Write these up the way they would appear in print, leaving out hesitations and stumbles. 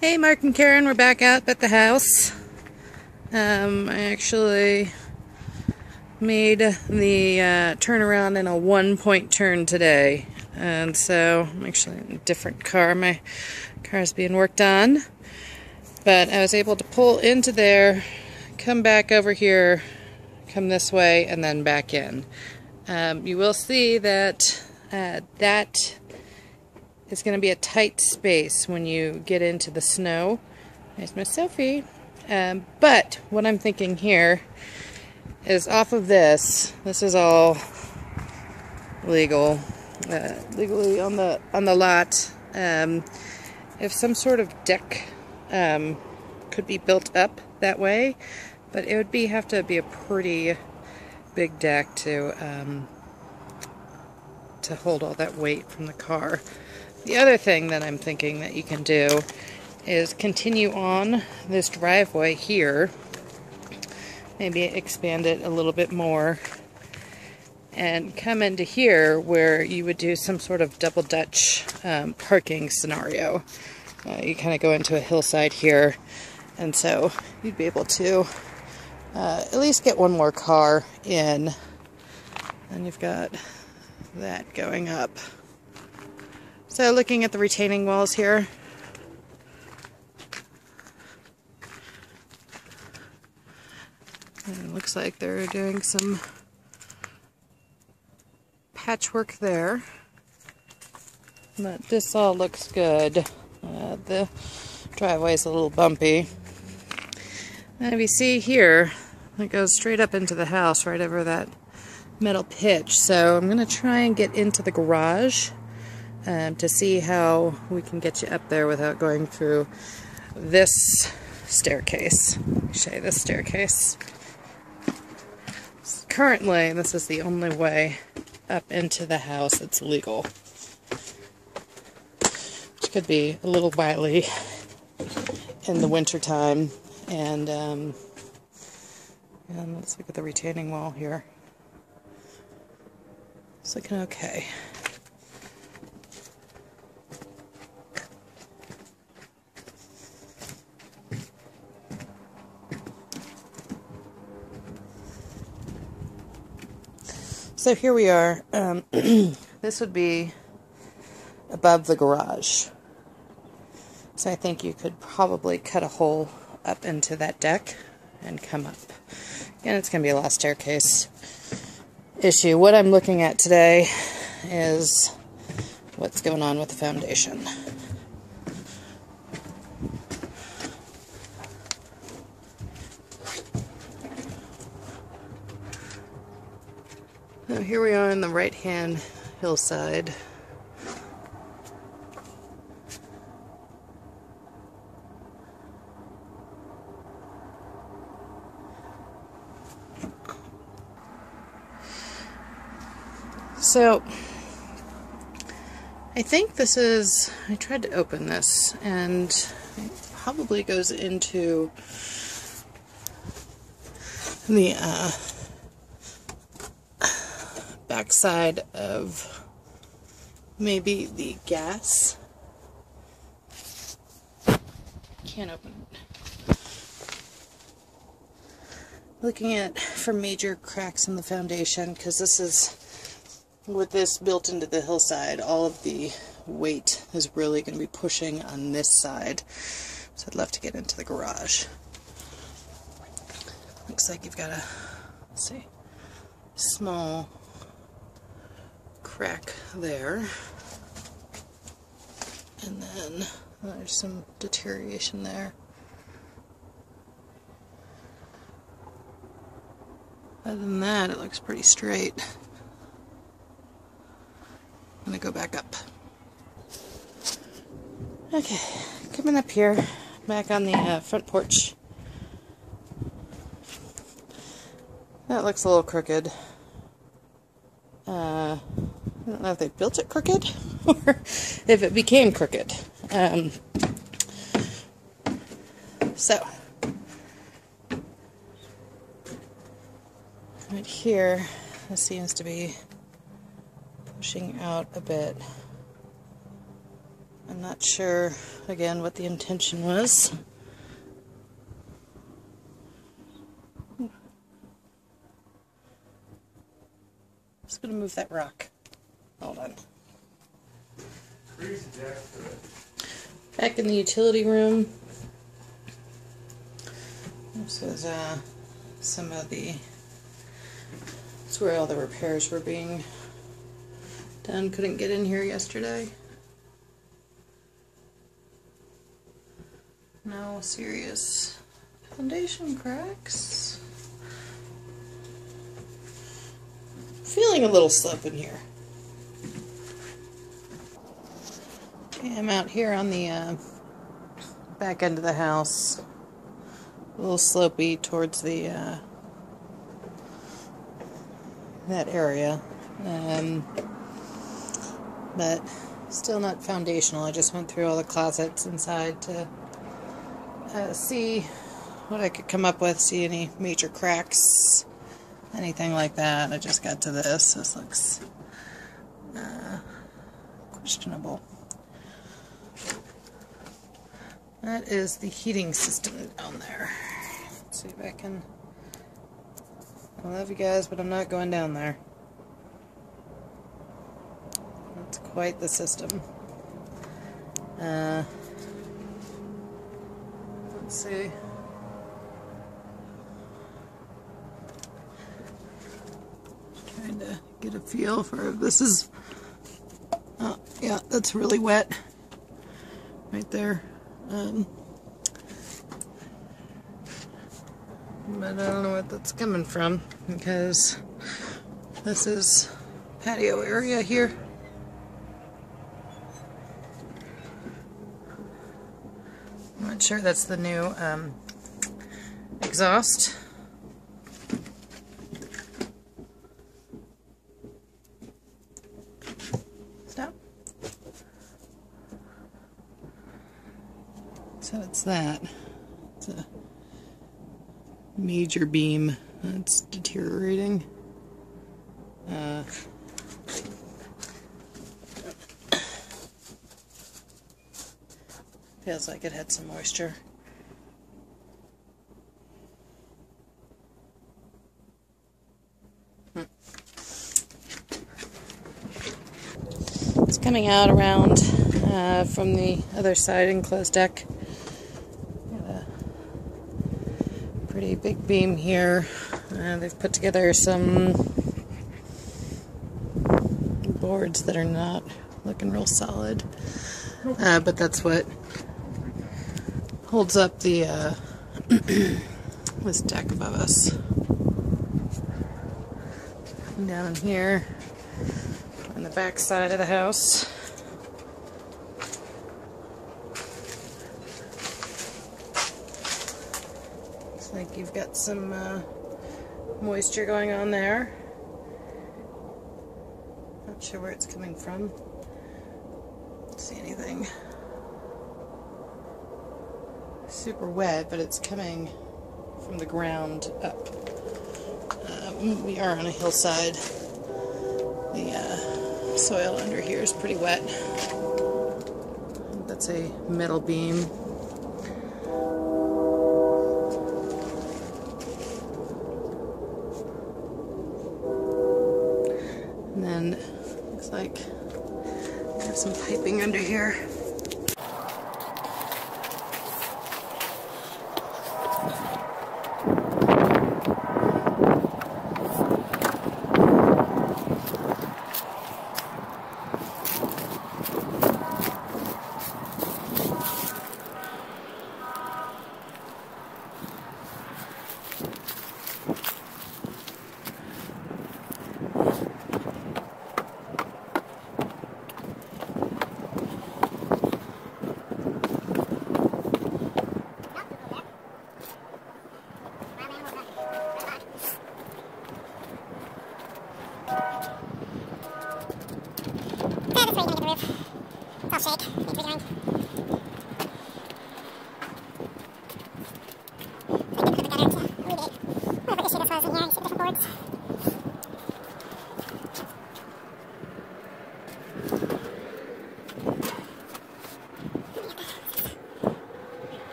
Hey, Mark and Karen, we're back out at the house. I actually made the turnaround in a one-point turn today. And so I'm actually in a different car. My car is being worked on. But I was able to pull into there, come back over here, come this way, and then back in. You will see that that is going to be a tight space when you get into the snow. There's my Sophie. But what I'm thinking here is off of this is all legal, legally on the lot. If some sort of deck could be built up that way, but it would have to be a pretty big deck to hold all that weight from the car. The other thing that I'm thinking that you can do is continue on this driveway here, maybe expand it a little bit more, and come into here where you would do some sort of double Dutch parking scenario. You kind of go into a hillside here, and so you'd be able to at least get one more car in, and you've got that going up. So looking at the retaining walls here, it looks like they're doing some patchwork there, but this all looks good. The driveway's a little bumpy. And if you see here, it goes straight up into the house right over that metal pitch. So I'm going to try and get into the garage to see how we can get you up there without going through this staircase. Let me show you this staircase. Currently, this is the only way up into the house that's legal, which could be a little wily in the winter time. And let's look at the retaining wall here. It's looking okay. So here we are. This would be above the garage. So I think you could probably cut a hole up into that deck and come up. Again, it's going to be a last staircase issue. What I'm looking at today is what's going on with the foundation. So here we are on the right-hand hillside. So I think this is, I tried to open this, and it probably goes into the backside of maybe the gas. Can't open it. Looking at for major cracks in the foundation, because this is, with this built into the hillside, all of the weight is really going to be pushing on this side. So I'd love to get into the garage. Looks like you've got a, let's see, small crack there, and then there's some deterioration there. Other than that, it looks pretty straight. I'm gonna go back up. Okay, coming up here, back on the front porch. That looks a little crooked. I don't know if they built it crooked or if it became crooked. So, right here, this seems to be pushing out a bit. I'm not sure, again, what the intention was. Just gonna move that rock. Hold on. Back in the utility room. This was some of the. It's where all the repairs were being done. Couldn't get in here yesterday. No serious foundation cracks. Feeling a little slope in here. Okay, I'm out here on the back end of the house. A little slopey towards the that area. But still not foundational. I just went through all the closets inside to see what I could come up with, see any major cracks, anything like that. I just got to this. This looks questionable. That is the heating system down there. Let's see if I can. I love you guys, but I'm not going down there. That's quite the system. Let's see. Trying to get a feel for if this is. Oh, yeah, that's really wet. Right there. But I don't know what that's coming from because this is patio area here. I'm not sure that's the new exhaust. Stop. So it's that. It's a major beam that's deteriorating. Feels like it had some moisture. It's coming out around from the other side, enclosed deck. Pretty big beam here. They've put together some boards that are not looking real solid, but that's what holds up the this deck above us. And down here on the back side of the house, looks like you've got some moisture going on there. Not sure where it's coming from. Don't see anything super wet, but it's coming from the ground up. We are on a hillside. The soil under here is pretty wet. That's a metal beam. And then looks like we have some piping under here.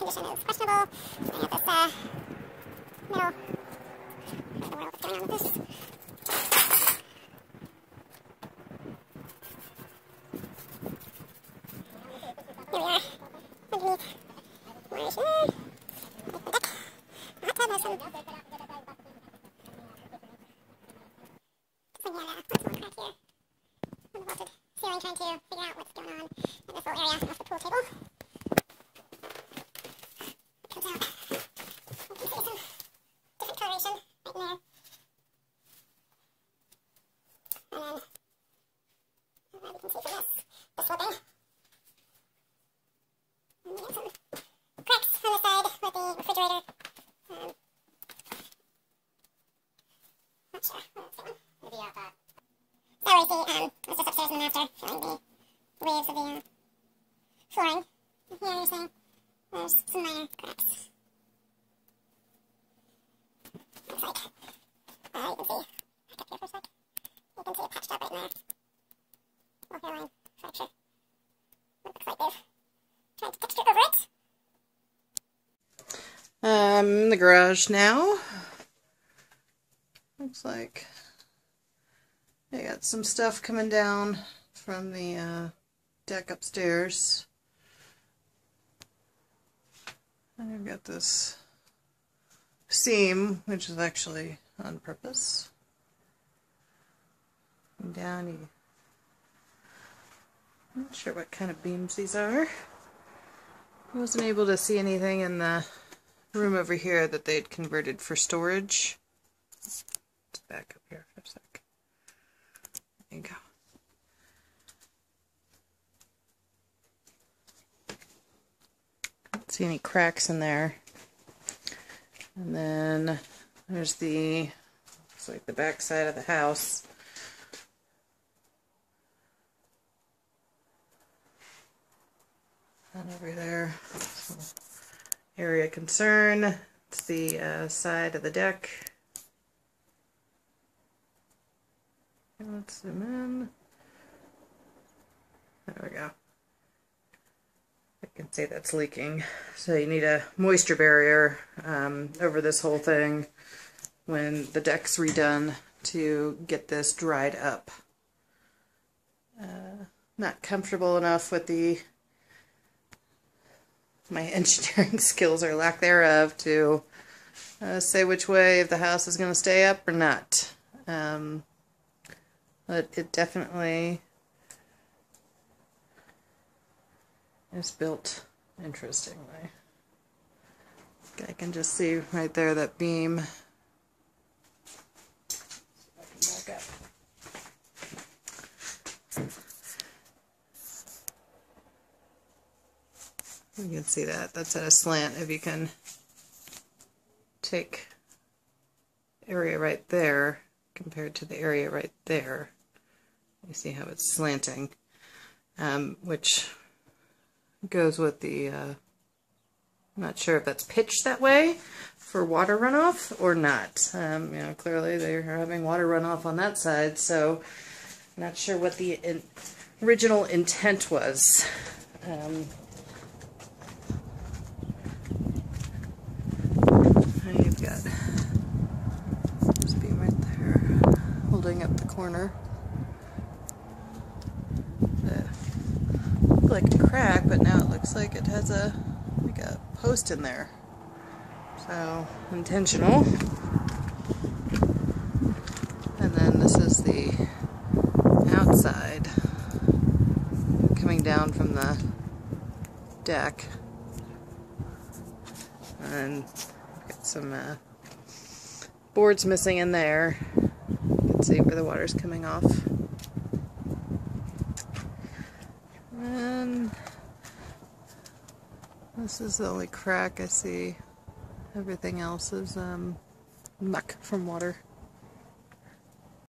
condition is questionable. I have this, middle, what the world is going on with this? Here we are, underneath my shower. The deck. The hot tub has some. So yeah, lots more crack here. On the vaulted ceiling, trying to figure out what's going on in this little area off the pool table. It comes out. You can see some different coloration right in there. And then, you can see from this, the sloping. And we got some cracks on the side with the refrigerator. Not sure where that's going. Maybe out that. So we see, it's just upstairs in the master, showing the waves of the flooring. And here you're seeing there's some minor cracks. Looks like, you can see, back up here for a sec, you can see it patched up right in there. Little hairline fracture. It looks like they've tried to texture over it. In the garage now. Looks like I got some stuff coming down from the deck upstairs. I've got this seam, which is actually on purpose. And down, I'm not sure what kind of beams these are. I wasn't able to see anything in the room over here that they'd converted for storage. Let's back up here for a sec. There you go. Don't see any cracks in there. And then there's the, looks like the back side of the house. And over there, so area concern. It's the side of the deck. Let's zoom in. There we go. I can see that's leaking. So you need a moisture barrier over this whole thing when the deck's redone to get this dried up. Not comfortable enough with my engineering skills or lack thereof to say which way the house is going to stay up or not. But it definitely is built interestingly. I can just see right there that beam. I can back up. You can see that. That's at a slant. If you can take area right there compared to the area right there, you see how it's slanting, which goes with the, I'm not sure if that's pitched that way for water runoff or not. You know, clearly they're having water runoff on that side, so I'm not sure what the original intent was. You've got this beam right there holding up the corner. Looked like a crack, but now it looks like it has like a post in there. So intentional. And then this is the outside coming down from the deck. And got some boards missing in there. You can see where the water's coming off. And this is the only crack I see. Everything else is muck from water.